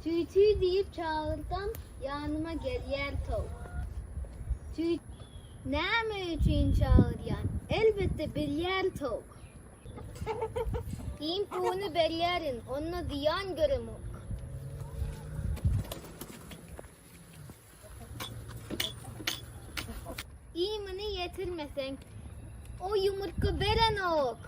Tüy tüy deyip çağırdım, yanıma geliyer tavuk. Tüy ne için çağıryan? Elbette bilyer tavuk. İyim onu bellerin, onunla diyan göremok. İyimini yetirmesen, o yumurtka beren ok.